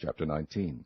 Chapter 19.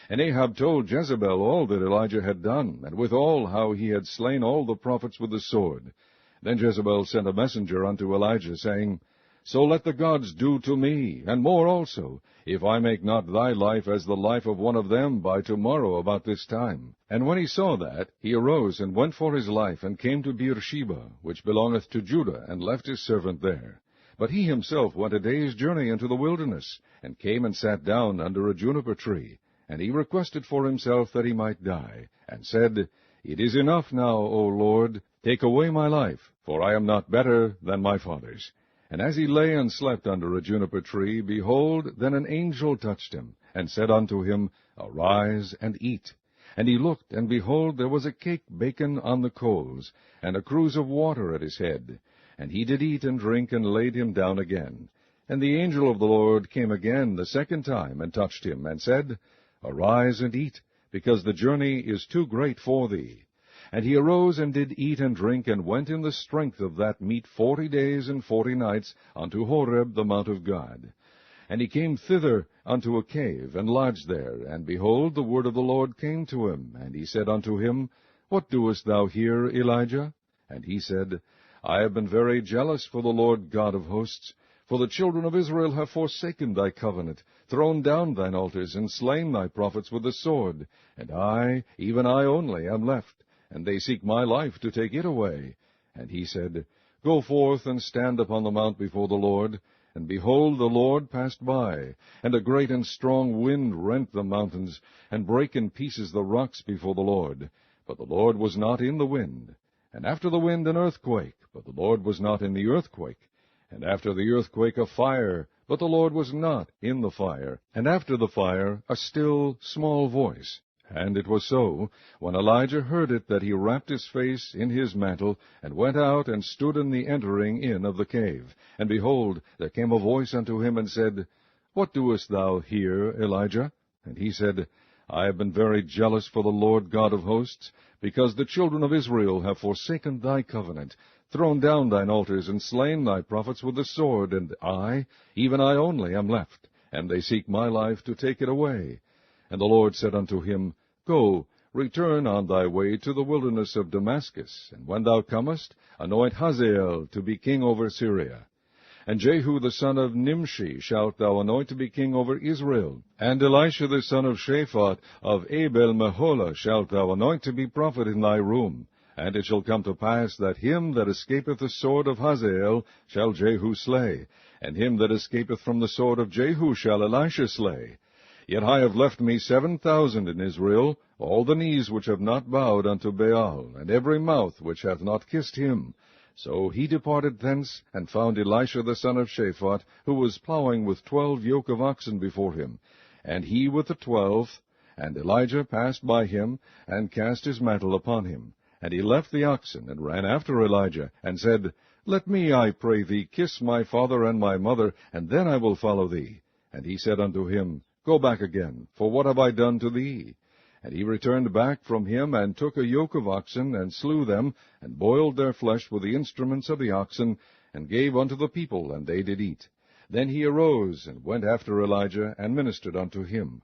And Ahab told Jezebel all that Elijah had done, and withal how he had slain all the prophets with the sword. Then Jezebel sent a messenger unto Elijah, saying, So let the gods do to me, and more also, if I make not thy life as the life of one of them by tomorrow about this time. And when he saw that, he arose and went for his life, and came to Beersheba, which belongeth to Judah, and left his servant there. But he himself went a day's journey into the wilderness, and came and sat down under a juniper tree. And he requested for himself that he might die, and said, It is enough now, O Lord, take away my life, for I am not better than my fathers. And as he lay and slept under a juniper tree, behold, then an angel touched him, and said unto him, Arise and eat. And he looked, and behold, there was a cake baken on the coals, and a cruse of water at his head. And he did eat and drink, and laid him down again. And the angel of the Lord came again the second time, and touched him, and said, Arise and eat, because the journey is too great for thee. And he arose and did eat and drink, and went in the strength of that meat 40 days and 40 nights unto Horeb the mount of God. And he came thither unto a cave, and lodged there. And behold, the word of the Lord came to him, and he said unto him, What doest thou here, Elijah? And he said, I have been very jealous for the Lord God of hosts, for the children of Israel have forsaken thy covenant, thrown down thine altars, and slain thy prophets with the sword. And I, even I only, am left, and they seek my life to take it away. And he said, Go forth and stand upon the mount before the Lord. And behold, the Lord passed by, and a great and strong wind rent the mountains, and brake in pieces the rocks before the Lord. But the Lord was not in the wind. And after the wind an earthquake, but the Lord was not in the earthquake. And after the earthquake a fire, but the Lord was not in the fire. And after the fire a still small voice. And it was so, when Elijah heard it, that he wrapped his face in his mantle, and went out, and stood in the entering in of the cave. And behold, there came a voice unto him, and said, What doest thou here, Elijah? And he said, I have been very jealous for the Lord God of hosts, because the children of Israel have forsaken thy covenant, thrown down thine altars, and slain thy prophets with the sword, and I, even I only, am left, and they seek my life to take it away. And the Lord said unto him, Go, return on thy way to the wilderness of Damascus, and when thou comest, anoint Hazael to be king over Syria. And Jehu the son of Nimshi shalt thou anoint to be king over Israel. And Elisha the son of Shaphat of Abel-Meholah shalt thou anoint to be prophet in thy room. And it shall come to pass that him that escapeth the sword of Hazael shall Jehu slay, and him that escapeth from the sword of Jehu shall Elisha slay. Yet I have left me 7,000 in Israel, all the knees which have not bowed unto Baal, and every mouth which hath not kissed him. So he departed thence, and found Elisha the son of Shaphat, who was plowing with 12 yoke of oxen before him, and he with the 12th. And Elijah passed by him, and cast his mantle upon him. And he left the oxen, and ran after Elijah, and said, Let me, I pray thee, kiss my father and my mother, and then I will follow thee. And he said unto him, Go back again, for what have I done to thee? And he returned back from him, and took a yoke of oxen, and slew them, and boiled their flesh with the instruments of the oxen, and gave unto the people, and they did eat. Then he arose, and went after Elijah, and ministered unto him.